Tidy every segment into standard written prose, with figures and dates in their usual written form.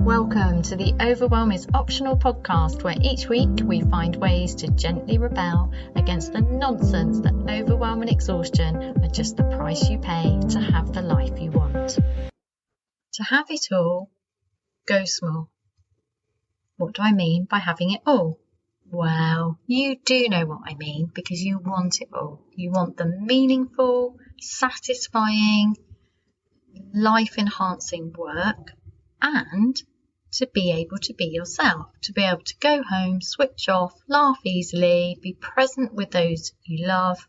Welcome to the Overwhelm is Optional podcast, where each week we find ways to gently rebel against the nonsense that overwhelm and exhaustion are just the price you pay to have the life you want. To have it all, go small. What do I mean by having it all? Well, you do know what I mean, because you want it all. You want the meaningful, satisfying, life-enhancing work, and to be able to be yourself, to be able to go home, switch off, laugh easily, be present with those you love,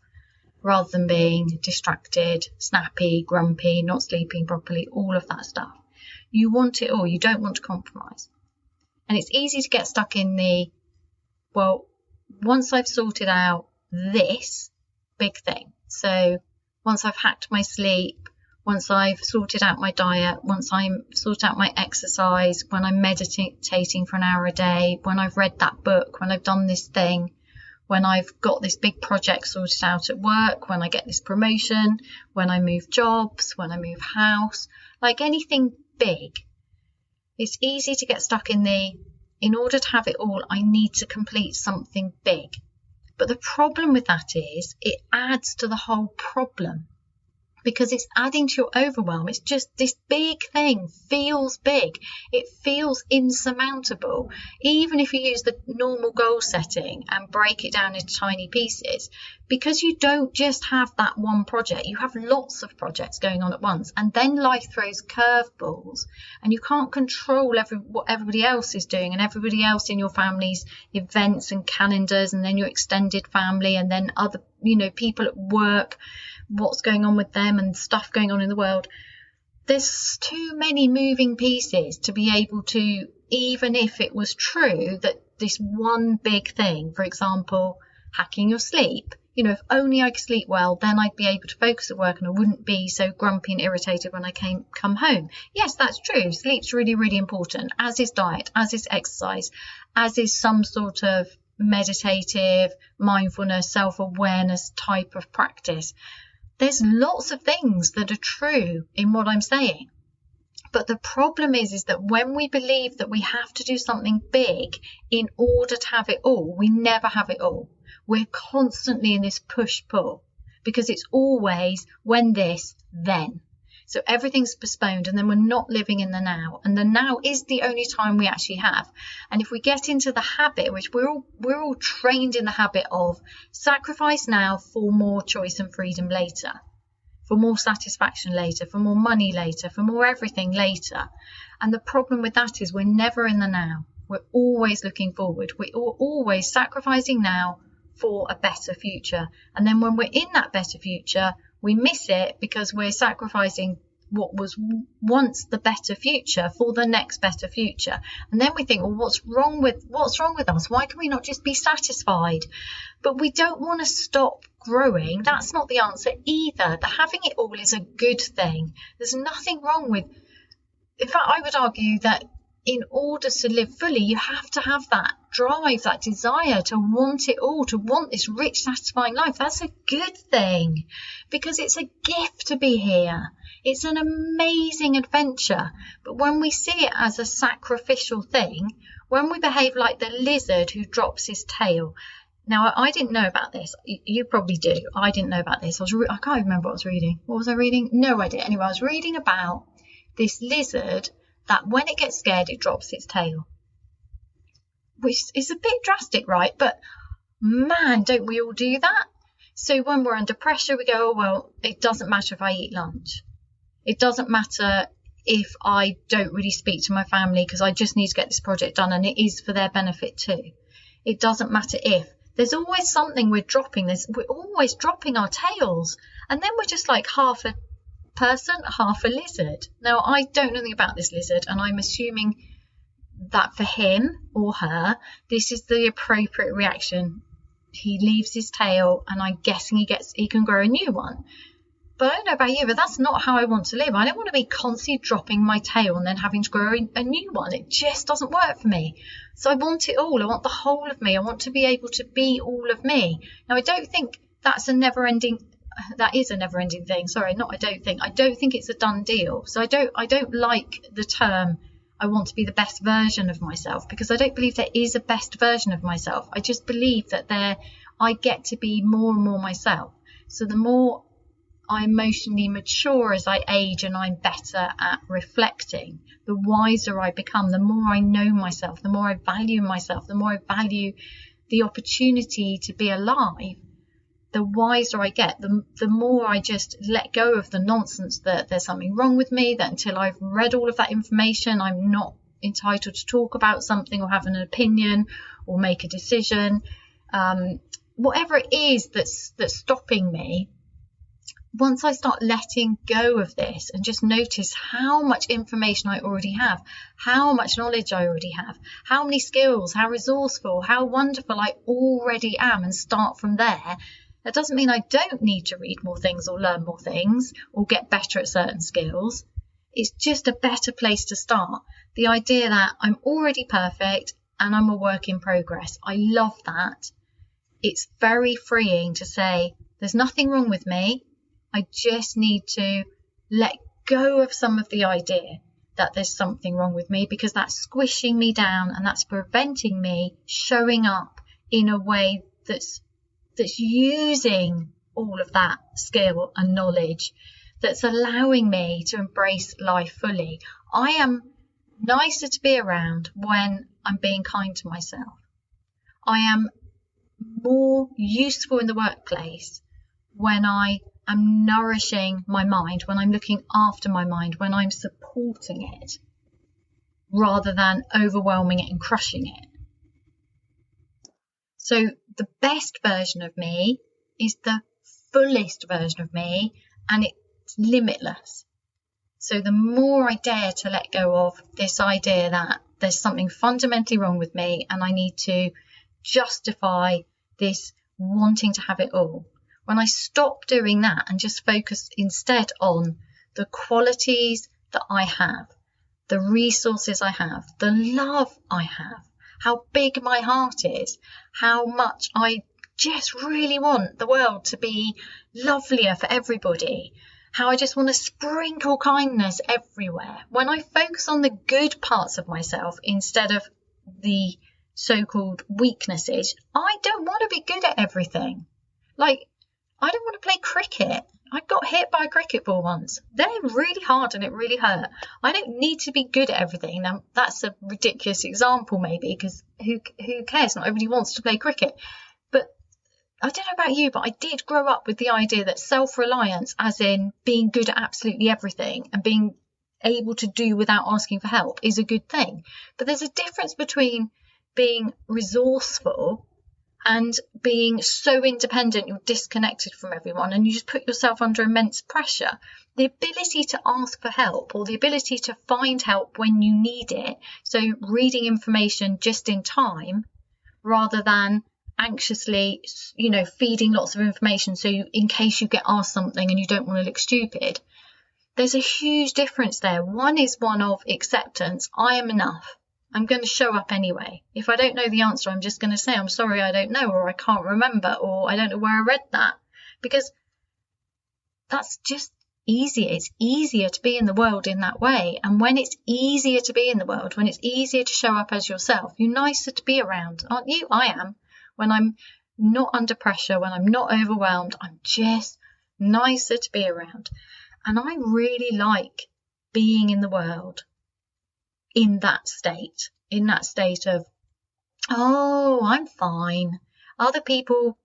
rather than being distracted, snappy, grumpy, not sleeping properly, all of that stuff. You want it all. You don't want to compromise. And it's easy to get stuck in the, well, once I've sorted out this big thing, so once I've hacked my sleep, once I've sorted out my diet, once I'm sorted out my exercise, when I'm meditating for an hour a day, when I've read that book, when I've done this thing, when I've got this big project sorted out at work, when I get this promotion, when I move jobs, when I move house, like anything big, it's easy to get stuck in in order to have it all, I need to complete something big. But the problem with that is it adds to the whole problem, because it's adding to your overwhelm. It's just this big thing feels big. It feels insurmountable. Even if you use the normal goal setting and break it down into tiny pieces, because you don't just have that one project, you have lots of projects going on at once, and then life throws curveballs and you can't control what everybody else is doing, and everybody else in your family's events and calendars, and then your extended family, and then other people at work, what's going on with them, and stuff going on in the world. There's too many moving pieces to be able to, even if it was true that this one big thing, for example, hacking your sleep, if only I could sleep well, then I'd be able to focus at work and I wouldn't be so grumpy and irritated when I come home. Yes, that's true. Sleep's really, really important, as is diet, as is exercise, as is some sort of meditative, mindfulness, self-awareness type of practice. There's lots of things that are true in what I'm saying. But the problem is that when we believe that we have to do something big in order to have it all, we never have it all. We're constantly in this push-pull, because it's always when this, then. So everything's postponed, and then we're not living in the now. And the now is the only time we actually have. And if we get into the habit, which we're all trained in the habit of, sacrifice now for more choice and freedom later, for more satisfaction later, for more money later, for more everything later. And the problem with that is we're never in the now. We're always looking forward. We're always sacrificing now for a better future. And then when we're in that better future, we miss it because we're sacrificing what was once the better future for the next better future. And then we think, well, what's wrong with us? Why can we not just be satisfied? But we don't want to stop growing. That's not the answer either. The having it all is a good thing. There's nothing wrong with, in fact, I would argue that in order to live fully, you have to have that drive, that desire to want it all, to want this rich, satisfying life. That's a good thing, because it's a gift to be here. It's an amazing adventure. But when we see it as a sacrificial thing, when we behave like the lizard who drops his tail. Now, I didn't know about this. You probably do. I didn't know about this. I can't remember what I was reading. What was I reading? No idea. Anyway, I was reading about this lizard that when it gets scared, it drops its tail, which is a bit drastic, right? But man, don't we all do that? So when we're under pressure, we go, oh, well, it doesn't matter if I eat lunch. It doesn't matter if I don't really speak to my family because I just need to get this project done, and it is for their benefit too. It doesn't matter if. There's always something we're dropping. We're always dropping our tails, and then we're just like half a person, half a lizard. Now, I don't know anything about this lizard, and I'm assuming that for him or her, this is the appropriate reaction. He leaves his tail, and I'm guessing he can grow a new one. But I don't know about you, but that's not how I want to live. I don't want to be constantly dropping my tail and then having to grow a new one. It just doesn't work for me. So I want it all. I want the whole of me. I want to be able to be all of me. Now, I don't think that is a never-ending thing. Sorry, not I don't think. I don't think it's a done deal. So I don't like the term I want to be the best version of myself, because I don't believe there is a best version of myself. I just believe that I get to be more and more myself. So the more I emotionally mature as I age and I'm better at reflecting, the wiser I become, the more I know myself, the more I value myself, the more I value the opportunity to be alive, the wiser I get, the more I just let go of the nonsense that there's something wrong with me, that until I've read all of that information, I'm not entitled to talk about something or have an opinion or make a decision. Whatever it is that's stopping me, once I start letting go of this and just notice how much information I already have, how much knowledge I already have, how many skills, how resourceful, how wonderful I already am, and start from there, that doesn't mean I don't need to read more things or learn more things or get better at certain skills. It's just a better place to start. The idea that I'm already perfect and I'm a work in progress. I love that. It's very freeing to say there's nothing wrong with me. I just need to let go of some of the idea that there's something wrong with me, because that's squishing me down and that's preventing me showing up in a way that's using all of that skill and knowledge, that's allowing me to embrace life fully. I am nicer to be around when I'm being kind to myself. I am more useful in the workplace when I am nourishing my mind, when I'm looking after my mind, when I'm supporting it rather than overwhelming it and crushing it. So the best version of me is the fullest version of me, and it's limitless. So the more I dare to let go of this idea that there's something fundamentally wrong with me and I need to justify this wanting to have it all, when I stop doing that and just focus instead on the qualities that I have, the resources I have, the love I have, how big my heart is, how much I just really want the world to be lovelier for everybody, how I just want to sprinkle kindness everywhere. When I focus on the good parts of myself instead of the so-called weaknesses, I don't want to be good at everything. Like, I don't want to play cricket. I got hit by a cricket ball once. They're really hard and it really hurt. I don't need to be good at everything. Now, that's a ridiculous example maybe, because who cares? Not everybody wants to play cricket. But I don't know about you, but I did grow up with the idea that self-reliance, as in being good at absolutely everything and being able to do without asking for help, is a good thing. But there's a difference between being resourceful and being so independent you're disconnected from everyone and you just put yourself under immense pressure. The ability to ask for help, or the ability to find help when you need it, so reading information just in time rather than anxiously, feeding lots of information so in case you get asked something and you don't want to look stupid. There's a huge difference there. One is one of acceptance. I am enough. I'm going to show up anyway. If I don't know the answer, I'm just going to say, I'm sorry, I don't know, or I can't remember, or I don't know where I read that, because that's just easier. It's easier to be in the world in that way. And when it's easier to be in the world, when it's easier to show up as yourself, you're nicer to be around, aren't you? I am. When I'm not under pressure, when I'm not overwhelmed, I'm just nicer to be around. And I really like being in the world in that state of, oh, I'm fine. Other people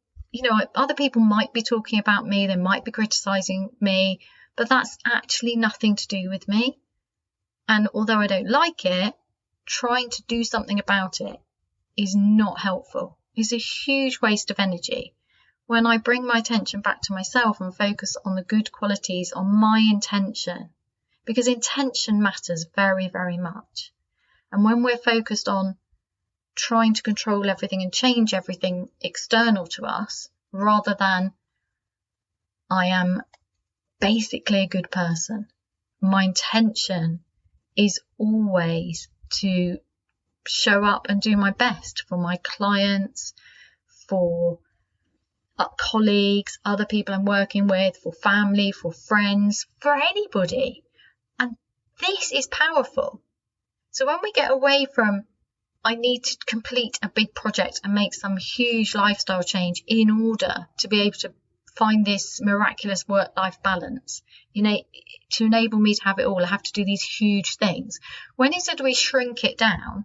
might be talking about me, they might be criticizing me, but that's actually nothing to do with me. And although I don't like it, trying to do something about it is not helpful. It's a huge waste of energy. When I bring my attention back to myself and focus on the good qualities, on my intention, because intention matters very, very much. And when we're focused on trying to control everything and change everything external to us, rather than I am basically a good person, my intention is always to show up and do my best for my clients, for colleagues, other people I'm working with, for family, for friends, for anybody. And this is powerful. So when we get away from, I need to complete a big project and make some huge lifestyle change in order to be able to find this miraculous work-life balance, to enable me to have it all, I have to do these huge things. When instead we shrink it down,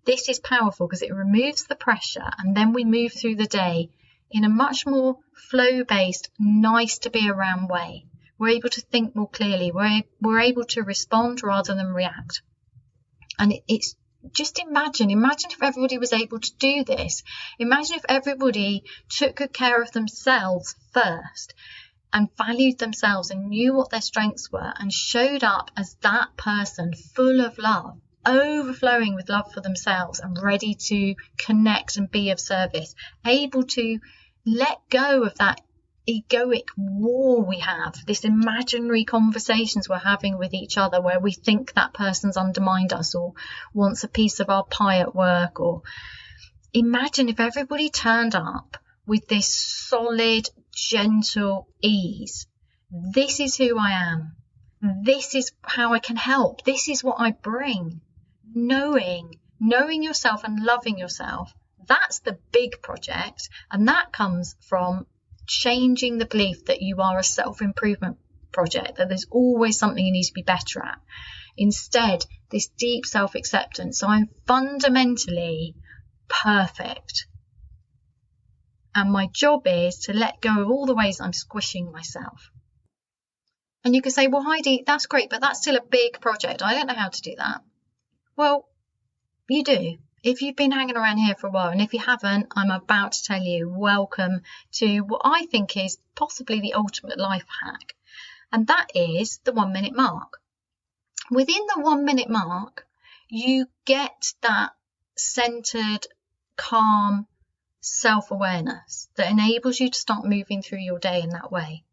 this is powerful because it removes the pressure, and then we move through the day in a much more flow-based, nice to be around way. We're able to think more clearly. We're able to respond rather than react. And it's just imagine if everybody was able to do this. Imagine if everybody took good care of themselves first and valued themselves and knew what their strengths were and showed up as that person full of love, overflowing with love for themselves and ready to connect and be of service, able to let go of that egoic war we have, this imaginary conversations we're having with each other where we think that person's undermined us or wants a piece of our pie at work. Or imagine if everybody turned up with this solid, gentle ease. This is who I am. This is how I can help. This is what I bring. Knowing yourself and loving yourself, that's the big project, and that comes from changing the belief that you are a self-improvement project, that there's always something you need to be better at. Instead, this deep self-acceptance. So I'm fundamentally perfect. And my job is to let go of all the ways I'm squishing myself. And you can say, well, Heidi, that's great, but that's still a big project. I don't know how to do that. Well, you do. If you've been hanging around here for a while, and if you haven't, I'm about to tell you, welcome to what I think is possibly the ultimate life hack. And that is the 1 minute mark. Within the 1 minute mark, you get that centered, calm self-awareness that enables you to start moving through your day in that way.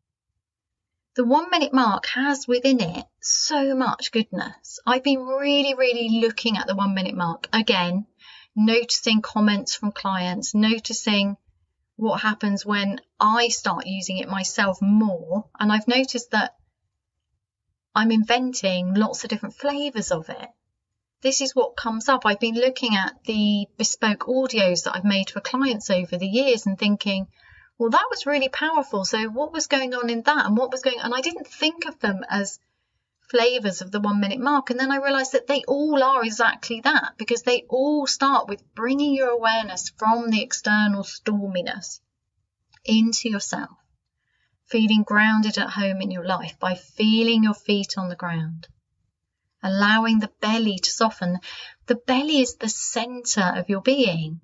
The 1 minute mark has within it so much goodness. I've been really, really looking at the 1 minute mark again, noticing comments from clients, noticing what happens when I start using it myself more. And I've noticed that I'm inventing lots of different flavors of it. This is what comes up. I've been looking at the bespoke audios that I've made for clients over the years and thinking, well, that was really powerful. So what was going on in that, and what was going on? And I didn't think of them as flavors of the 1 minute mark. And then I realized that they all are exactly that, because they all start with bringing your awareness from the external storminess into yourself, feeling grounded at home in your life by feeling your feet on the ground, allowing the belly to soften. The belly is the center of your being.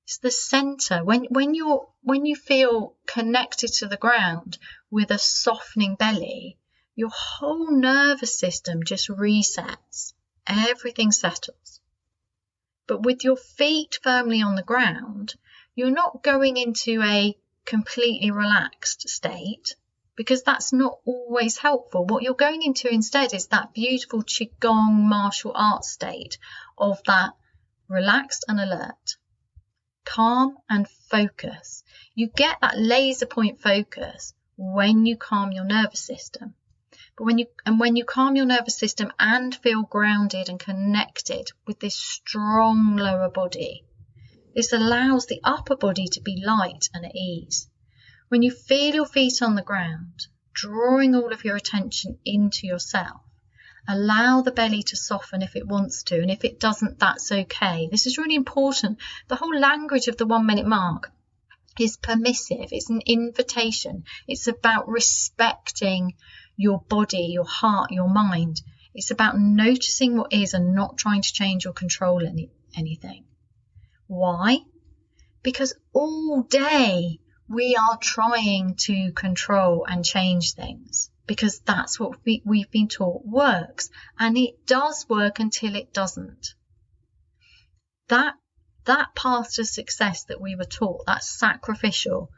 It's the center. When you feel connected to the ground with a softening belly, your whole nervous system just resets. Everything settles. But with your feet firmly on the ground, you're not going into a completely relaxed state, because that's not always helpful. What you're going into instead is that beautiful Qigong martial arts state of that relaxed and alert, calm and focus. You get that laser point focus when you calm your nervous system. But when you calm your nervous system and feel grounded and connected with this strong lower body, this allows the upper body to be light and at ease. When you feel your feet on the ground, drawing all of your attention into yourself, allow the belly to soften if it wants to, and if it doesn't, that's okay. This is really important. The whole language of the 1 minute mark is permissive. It's an invitation. It's about respecting your body, your heart, your mind. It's about noticing what is and not trying to change or control anything. Why? Because all day we are trying to control and change things, because that's what we've been taught works, and it does work until it doesn't. That path to success that we were taught, that sacrificial,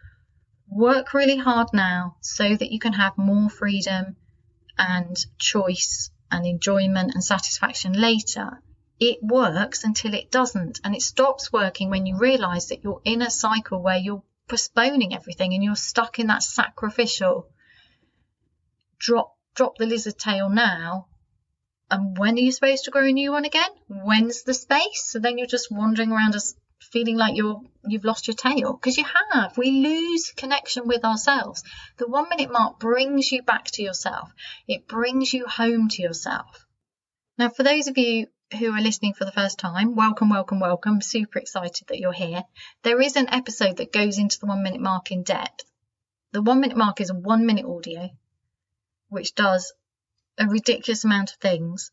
work really hard now so that you can have more freedom and choice and enjoyment and satisfaction later. It works until it doesn't, and it stops working when you realize that you're in a cycle where you're postponing everything and you're stuck in that sacrificial drop the lizard tail now And when are you supposed to grow a new one again? When's the space? So then you're just wandering around feeling like you've lost your tail, because you have. We lose connection with ourselves. The 1 minute mark brings you back to yourself. It brings you home to yourself. Now, for those of you who are listening for the first time, welcome, welcome, welcome. Super excited that you're here. There is an episode that goes into the 1 minute mark in depth. The 1 minute mark is a 1 minute audio, which does a ridiculous amount of things,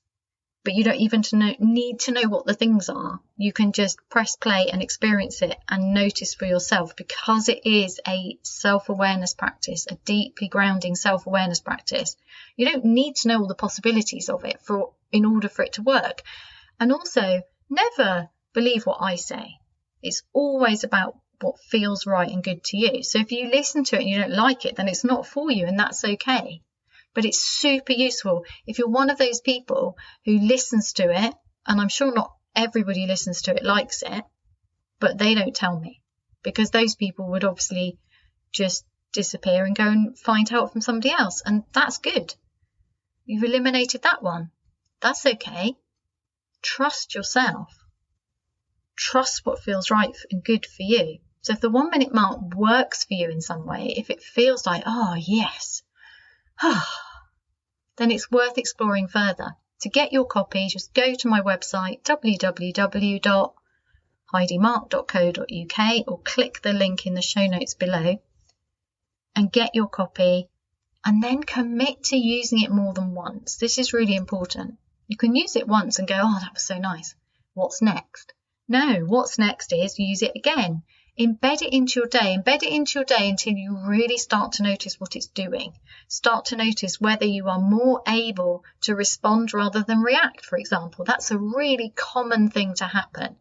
but you don't even need to know what the things are. You can just press play and experience it and notice for yourself, because it is a self-awareness practice, a deeply grounding self-awareness practice. You don't need to know all the possibilities of it in order for it to work. And also, never believe what I say. It's always about what feels right and good to you. So if you listen to it and you don't like it, then it's not for you, and that's okay. But it's super useful if you're one of those people who listens to it, and I'm sure not everybody listens to it likes it, but they don't tell me, because those people would obviously just disappear and go and find help from somebody else, and that's good. You've eliminated that one. That's okay. Trust yourself. Trust what feels right and good for you. So if the 1 minute mark works for you in some way, if it feels like, oh yes, then it's worth exploring further. To get your copy, just go to my website, www.heidimark.co.uk, or click the link in the show notes below and get your copy, and then commit to using it more than once. This is really important. You can use it once and go, oh, that was so nice. What's next? No, what's next is use it again. Embed it into your day. Embed it into your day until you really start to notice what it's doing. Start to notice whether you are more able to respond rather than react, for example. That's a really common thing to happen.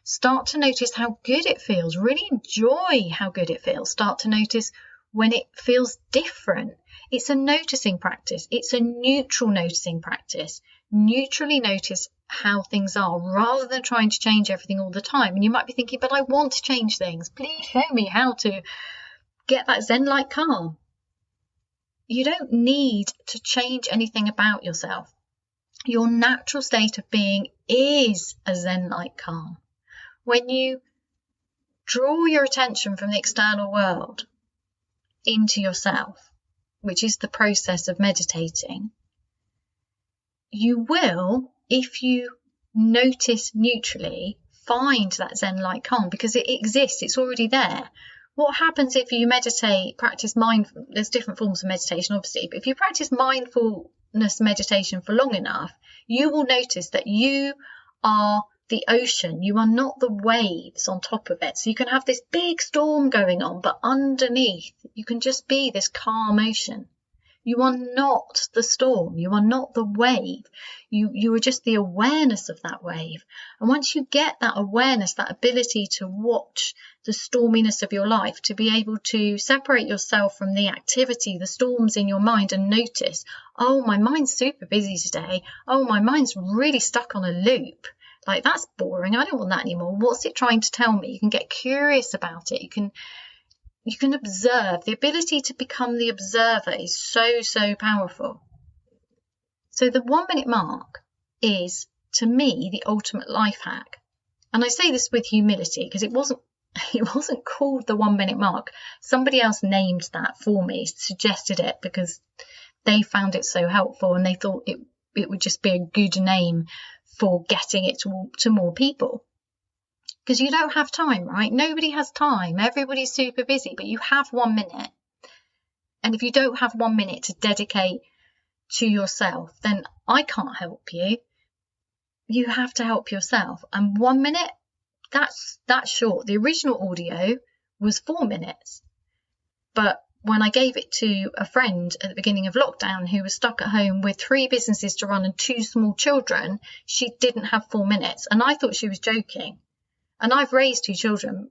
Start to notice how good it feels. Really enjoy how good it feels. Start to notice when it feels different. It's a noticing practice. It's a neutral noticing practice. Neutrally notice how things are rather than trying to change everything all the time. And you might be thinking, but I want to change things. Please show me how to get that Zen-like calm. You don't need to change anything about yourself. Your natural state of being is a Zen-like calm. When you draw your attention from the external world into yourself, which is the process of meditating, you will, if you notice neutrally, find that Zen-like calm, because it exists. It's already there. What happens if you meditate, practice mindfulness? There's different forms of meditation, obviously, but if you practice mindfulness meditation for long enough, you will notice that you are the ocean. You are not the waves on top of it. So you can have this big storm going on, but underneath, you can just be this calm ocean. You are not the storm. You are not the wave. You are just the awareness of that wave. And once you get that awareness, that ability to watch the storminess of your life, to be able to separate yourself from the activity, the storms in your mind, and notice, oh, my mind's super busy today. Oh, my mind's really stuck on a loop. Like, that's boring. I don't want that anymore. What's it trying to tell me? You can get curious about it. You can observe. The ability to become the observer is so, so powerful. So the 1 minute mark is, to me, the ultimate life hack. And I say this with humility, because it wasn't called the 1 minute mark. Somebody else named that for me, suggested it because they found it so helpful, and they thought it would just be a good name for getting it to more people. Because you don't have time, right? Nobody has time. Everybody's super busy, but you have 1 minute. And if you don't have 1 minute to dedicate to yourself, then I can't help you. You have to help yourself. And 1 minute, that's short. The original audio was 4 minutes. But when I gave it to a friend at the beginning of lockdown who was stuck at home with 3 businesses to run and 2 small children, she didn't have 4 minutes. And I thought she was joking. And I've raised 2 children,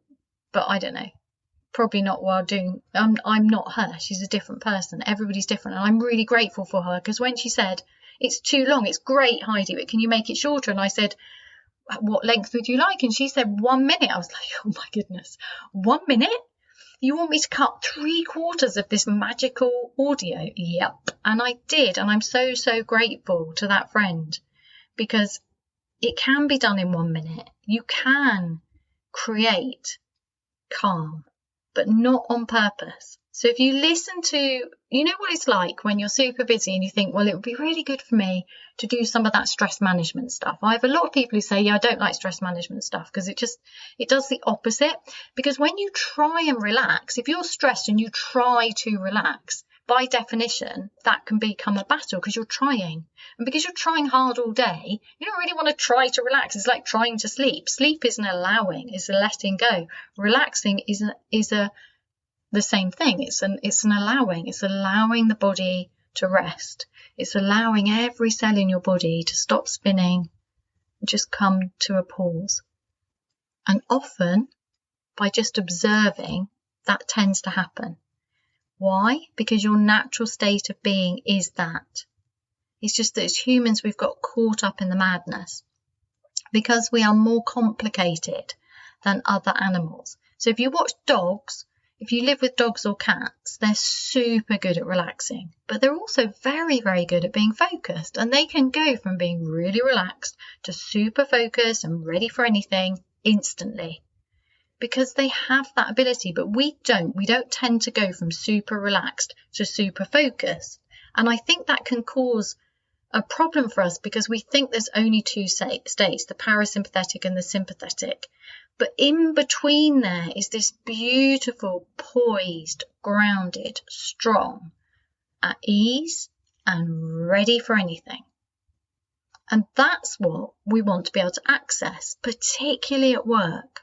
but I don't know, probably not while doing, I'm not her. She's a different person. Everybody's different. And I'm really grateful for her, because when she said, it's too long, it's great, Heidi, but can you make it shorter? And I said, what length would you like? And she said 1 minute. I was like, oh my goodness, 1 minute? You want me to cut 3/4 of this magical audio? Yep. And I did. And I'm so, so grateful to that friend, because it can be done in 1 minute. You can create calm, but not on purpose. So if you listen to, you know what it's like when you're super busy and you think, well, it would be really good for me to do some of that stress management stuff. I have a lot of people who say, yeah, I don't like stress management stuff, because it does the opposite. Because when you try and relax, if you're stressed and you try to relax, by definition, that can become a battle, because you're trying. And because you're trying hard all day, you don't really want to try to relax. It's like trying to sleep. Sleep is an allowing, it's a letting go. Relaxing is the same thing. It's an allowing. It's allowing the body to rest. It's allowing every cell in your body to stop spinning and just come to a pause. And often, by just observing, that tends to happen. Why? Because your natural state of being is that. It's just that as humans, we've got caught up in the madness because we are more complicated than other animals. So if you watch dogs, if you live with dogs or cats, they're super good at relaxing, but they're also very, very good at being focused. And they can go from being really relaxed to super focused and ready for anything instantly, because they have that ability. But we don't tend to go from super relaxed to super focused. And I think that can cause a problem for us, because we think there's only two states, the parasympathetic and the sympathetic. But in between there is this beautiful, poised, grounded, strong, at ease and ready for anything. And that's what we want to be able to access, particularly at work.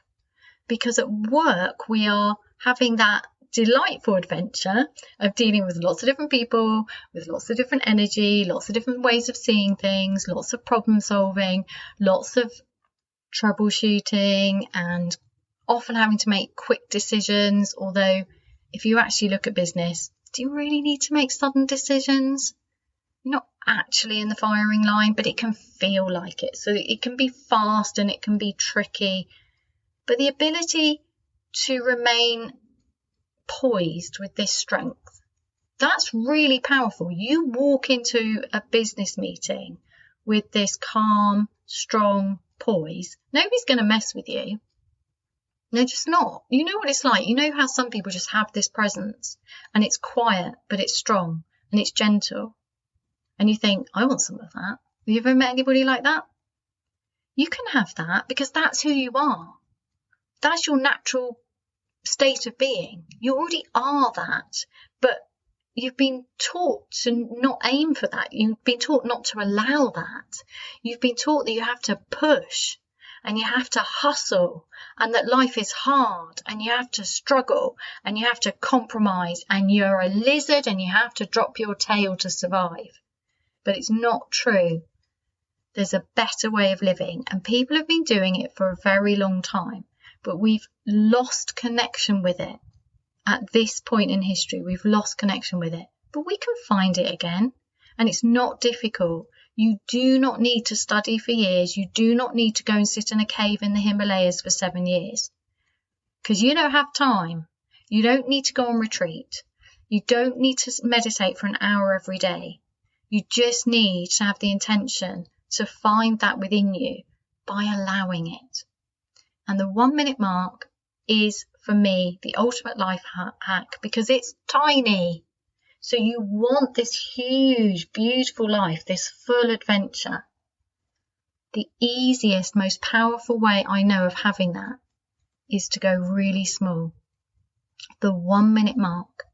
Because at work, we are having that delightful adventure of dealing with lots of different people, with lots of different energy, lots of different ways of seeing things, lots of problem solving, lots of troubleshooting, and often having to make quick decisions. Although if you actually look at business, do you really need to make sudden decisions? You're not actually in the firing line, but it can feel like it. So it can be fast and it can be tricky, but the ability to remain poised with this strength, that's really powerful. You walk into a business meeting with this calm, strong poise, nobody's going to mess with you. They're just not. You know what it's like. You know how some people just have this presence, and it's quiet, but it's strong and it's gentle. And you think, I want some of that. Have you ever met anybody like that? You can have that because that's who you are. That's your natural state of being. You already are that, but you've been taught to not aim for that. You've been taught not to allow that. You've been taught that you have to push and you have to hustle, and that life is hard and you have to struggle and you have to compromise and you're a lizard and you have to drop your tail to survive. But it's not true. There's a better way of living, and people have been doing it for a very long time, but we've lost connection with it. At this point in history, we've lost connection with it, but we can find it again, and it's not difficult. You do not need to study for years. You do not need to go and sit in a cave in the Himalayas for 7 years, because you don't have time. You don't need to go on retreat. You don't need to meditate for an hour every day. You just need to have the intention to find that within you by allowing it. And the 1 minute mark is, for me, the ultimate life hack, because it's tiny. So you want this huge, beautiful life, this full adventure. The easiest, most powerful way I know of having that is to go really small. The 1 minute mark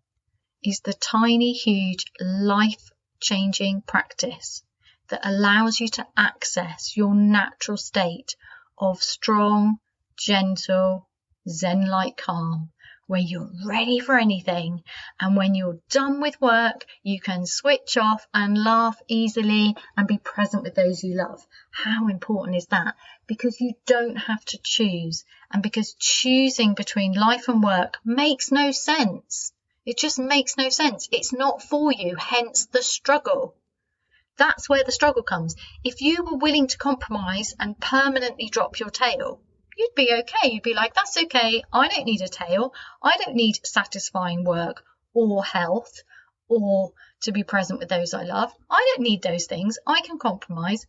is the tiny, huge, life-changing practice that allows you to access your natural state of strong, gentle, Zen-like calm, where you're ready for anything, and when you're done with work, you can switch off and laugh easily and be present with those you love. How important is that? Because you don't have to choose, and because choosing between life and work makes no sense. It just makes no sense. It's not for you, hence the struggle. That's where the struggle comes. If you were willing to compromise and permanently drop your tail, you'd be okay. You'd be like, that's okay. I don't need a tail. I don't need satisfying work or health or to be present with those I love. I don't need those things. I can compromise.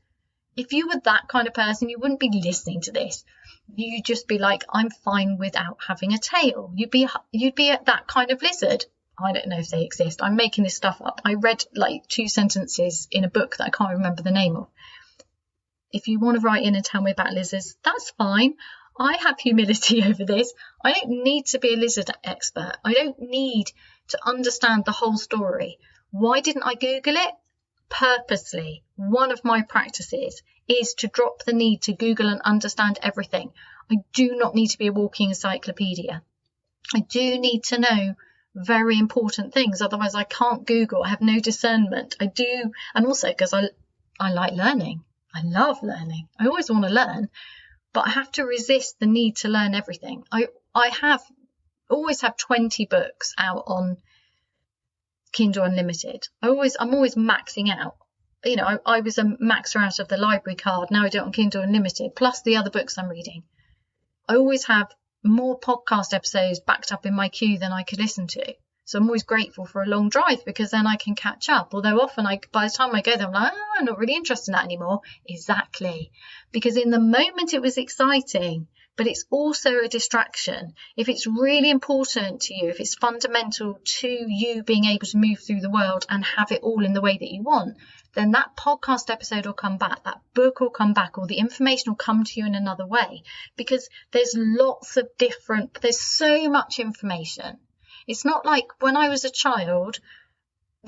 If you were that kind of person, you wouldn't be listening to this. You'd just be like, I'm fine without having a tail. You'd be that kind of lizard. I don't know if they exist. I'm making this stuff up. I read like 2 sentences in a book that I can't remember the name of. If you want to write in and tell me about lizards, that's fine. I have humility over this. I don't need to be a lizard expert. I don't need to understand the whole story. Why didn't I Google it? Purposely. One of my practices is to drop the need to Google and understand everything. I do not need to be a walking encyclopedia. I do need to know very important things. Otherwise, I can't Google. I have no discernment. I do. And also because I like learning. I love learning. I always want to learn, but I have to resist the need to learn everything. I always have 20 books out on Kindle Unlimited. I'm always maxing out. You know, I was a maxer out of the library card. Now I do it on Kindle Unlimited, plus the other books I'm reading. I always have more podcast episodes backed up in my queue than I could listen to. So I'm always grateful for a long drive because then I can catch up. Although often by the time I go there, I'm like, I'm not really interested in that anymore. Exactly. Because in the moment it was exciting, but it's also a distraction. If it's really important to you, if it's fundamental to you being able to move through the world and have it all in the way that you want, then that podcast episode will come back, that book will come back, or the information will come to you in another way. Because there's so much information. It's not like when I was a child,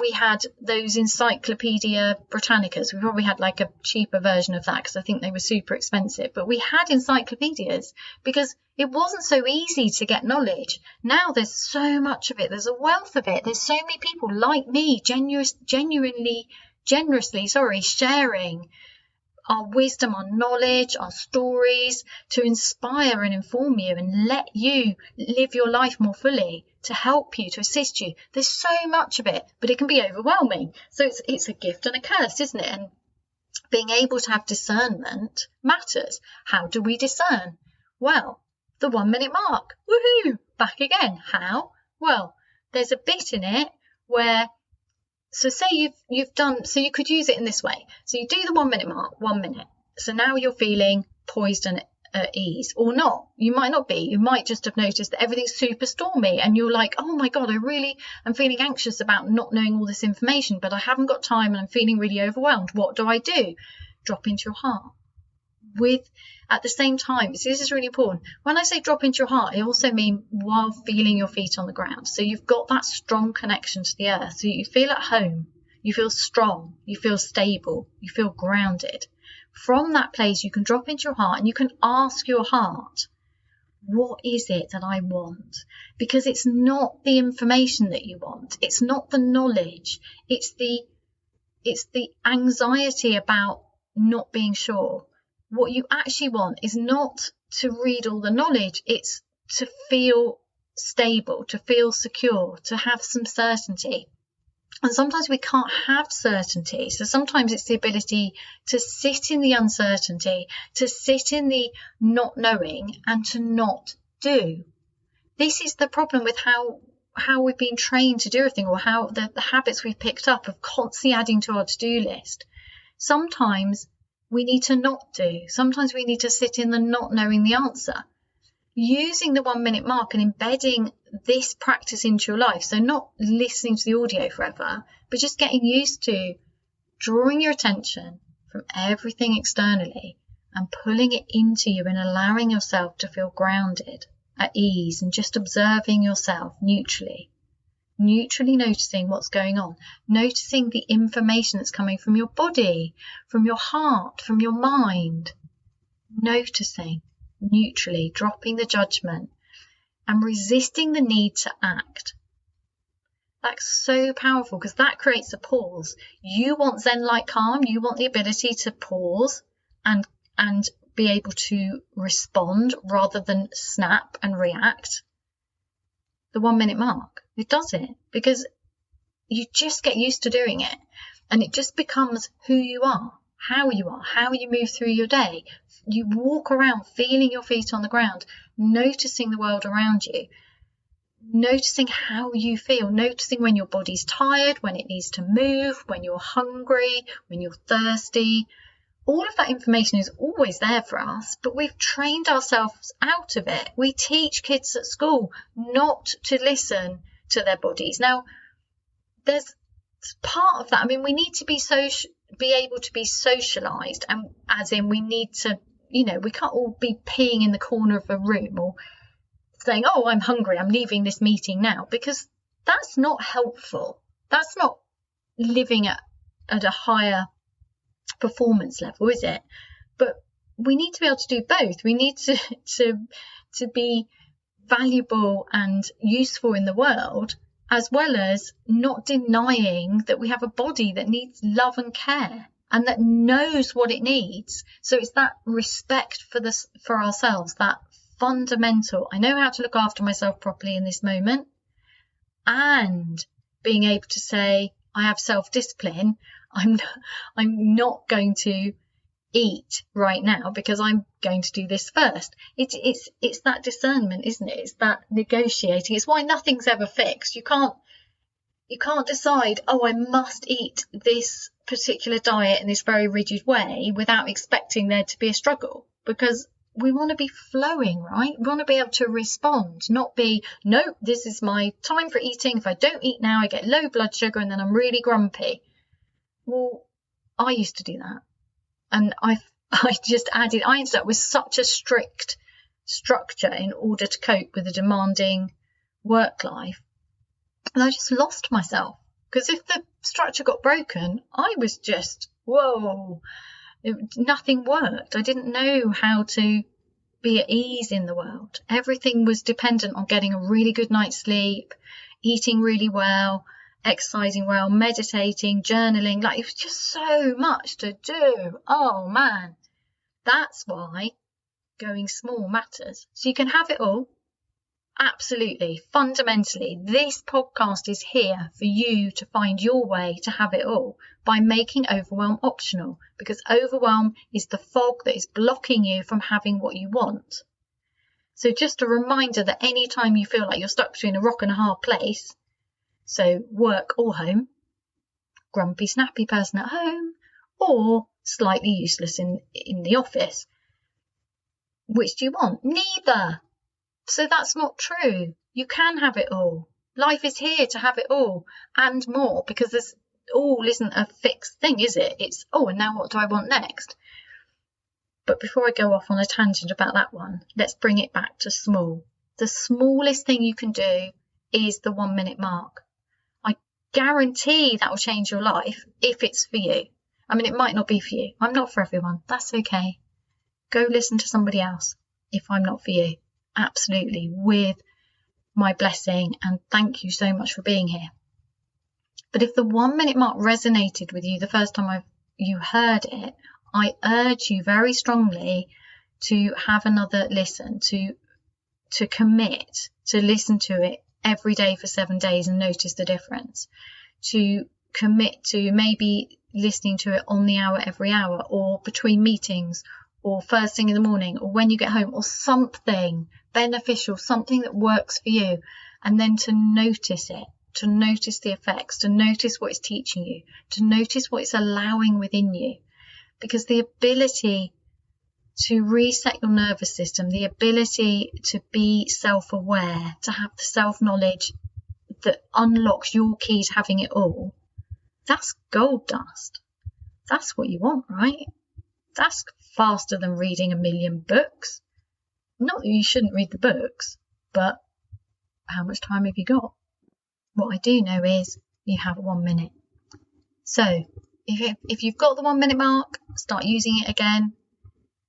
we had those Encyclopedia Britannicas. We probably had like a cheaper version of that because I think they were super expensive. But we had encyclopedias because it wasn't so easy to get knowledge. Now there's so much of it. There's a wealth of it. There's so many people like me generously sharing our wisdom, our knowledge, our stories to inspire and inform you and let you live your life more fully, to help you, to assist you. There's so much of it, but it can be overwhelming. So it's a gift and a curse, isn't it? And being able to have discernment matters. How do we discern? Well, the 1 minute mark. Woohoo! Back again. How? Well, there's a bit in it where, so say you've done, so you could use it in this way. So you do the 1 minute mark, 1 minute. So now you're feeling poised and at ease, or not. You might not be. You might just have noticed that everything's super stormy and you're like, oh my God, I'm feeling anxious about not knowing all this information, but I haven't got time and I'm feeling really overwhelmed. What do I do? Drop into your heart. At the same time, so this is really important. When I say drop into your heart, I also mean while feeling your feet on the ground. So you've got that strong connection to the earth. So you feel at home, you feel strong, you feel stable, you feel grounded. From that place, you can drop into your heart and you can ask your heart, what is it that I want? Because it's not the information that you want. It's not the knowledge. It's the anxiety about not being sure. What you actually want is not to read all the knowledge. It's to feel stable, to feel secure, to have some certainty. And sometimes we can't have certainty. So sometimes it's the ability to sit in the uncertainty, to sit in the not knowing and to not do. This is the problem with how we've been trained to do everything, or how the habits we've picked up of constantly adding to our to-do list. Sometimes we need to not do. Sometimes we need to sit in the not knowing the answer. Using the 1 minute mark and embedding this practice into your life. So not listening to the audio forever, but just getting used to drawing your attention from everything externally and pulling it into you and allowing yourself to feel grounded, at ease, and just observing yourself neutrally noticing what's going on, noticing the information that's coming from your body, from your heart, from your mind, noticing neutrally, dropping the judgment and resisting the need to act. That's so powerful because that creates a pause. You want Zen-like calm. You want the ability to pause and be able to respond rather than snap and react. The 1 minute mark, it does it because you just get used to doing it and it just becomes who you are. how you are, how you move through your day. You walk around feeling your feet on the ground, noticing the world around you, noticing how you feel, noticing when your body's tired, when it needs to move, when you're hungry, when you're thirsty. All of that information is always there for us, but we've trained ourselves out of it. We teach kids at school not to listen to their bodies. Now, there's part of that. I mean, we need to be able to be socialized, and as in we need to, we can't all be peeing in the corner of a room or saying, oh, I'm hungry, I'm leaving this meeting now, because that's not helpful. That's not living at a higher performance level, is it? But we need to be able to do both. We need to be valuable and useful in the world, as well as not denying that we have a body that needs love and care and that knows what it needs. So it's that respect for ourselves, that fundamental, I know how to look after myself properly in this moment, and being able to say, I have self-discipline. I'm not going to eat right now because I'm going to do this first. It's that discernment, isn't it? It's that negotiating. It's why nothing's ever fixed. You can't decide, oh, I must eat this particular diet in this very rigid way without expecting there to be a struggle, because we want to be flowing, right? We want to be able to respond, not be, no, this is my time for eating. If I don't eat now, I get low blood sugar and then I'm really grumpy. Well, I used to do that. And I just added, I ended up with such a strict structure in order to cope with a demanding work life. And I just lost myself, because if the structure got broken, I was just, whoa, nothing worked. I didn't know how to be at ease in the world. Everything was dependent on getting a really good night's sleep, eating really well, exercising well, meditating, journaling. Like, it was just so much to do. Oh man, that's why going small matters. So you can have it all. Absolutely, fundamentally, this podcast is here for you to find your way to have it all by making overwhelm optional, because overwhelm is the fog that is blocking you from having what you want. So just a reminder that anytime you feel like you're stuck between a rock and a hard place, so work or home, grumpy, snappy person at home, or slightly useless in the office, which do you want? Neither. So that's not true. You can have it all. Life is here to have it all and more, because this all isn't a fixed thing, is it? It's, oh, and now what do I want next? But before I go off on a tangent about that one, let's bring it back to small. The smallest thing you can do is the 1 minute mark. I guarantee that will change your life if it's for you. I mean, it might not be for you. I'm not for everyone. That's okay. Go listen to somebody else if I'm not for you. Absolutely, with my blessing, and thank you so much for being here. But if the 1 minute mark resonated with you the first time you heard it, I urge you very strongly to have another listen, to commit to listen to it every day for 7 days and notice the difference, to commit to maybe listening to it on the hour every hour, or between meetings, or first thing in the morning, or when you get home, or something beneficial, something that works for you, and then to notice it, to notice the effects, to notice what it's teaching you, to notice what it's allowing within you. Because the ability to reset your nervous system, the ability to be self-aware, to have the self-knowledge that unlocks your key to having it all, that's gold dust. That's what you want, right? That's faster than reading 1 million books. Not that you shouldn't read the books, but how much time have you got? What I do know is you have 1 minute. So if you've got the 1 minute mark, start using it again.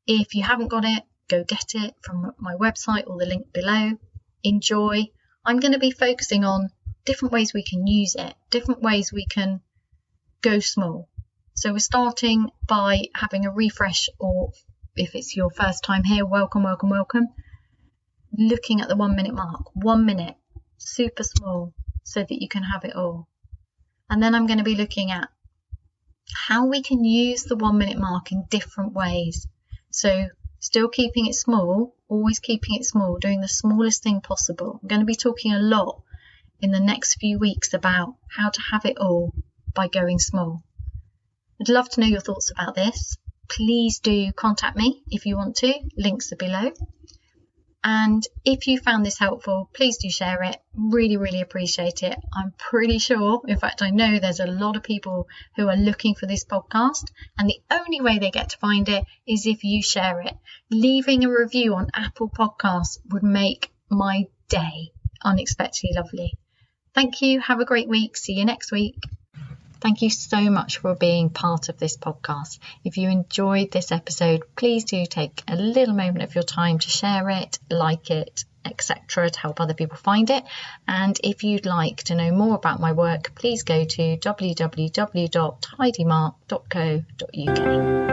If you haven't got it, go get it from my website or the link below. Enjoy. I'm going to be focusing on different ways we can use it, different ways we can go small. So we're starting by having a refresh, or if it's your first time here, welcome, welcome, welcome. Looking at the 1 minute mark, 1 minute, super small, so that you can have it all. And then I'm going to be looking at how we can use the 1 minute mark in different ways. So still keeping it small, always keeping it small, doing the smallest thing possible. I'm going to be talking a lot in the next few weeks about how to have it all by going small. I'd love to know your thoughts about this. Please do contact me if you want to. Links are below. And if you found this helpful, please do share it. Really, really appreciate it. I'm pretty sure, in fact, I know there's a lot of people who are looking for this podcast, and the only way they get to find it is if you share it. Leaving a review on Apple Podcasts would make my day unexpectedly lovely. Thank you. Have a great week. See you next week. Thank you so much for being part of this podcast. If you enjoyed this episode, please do take a little moment of your time to share it, like it, etc. to help other people find it. And if you'd like to know more about my work, please go to www.tidymark.co.uk.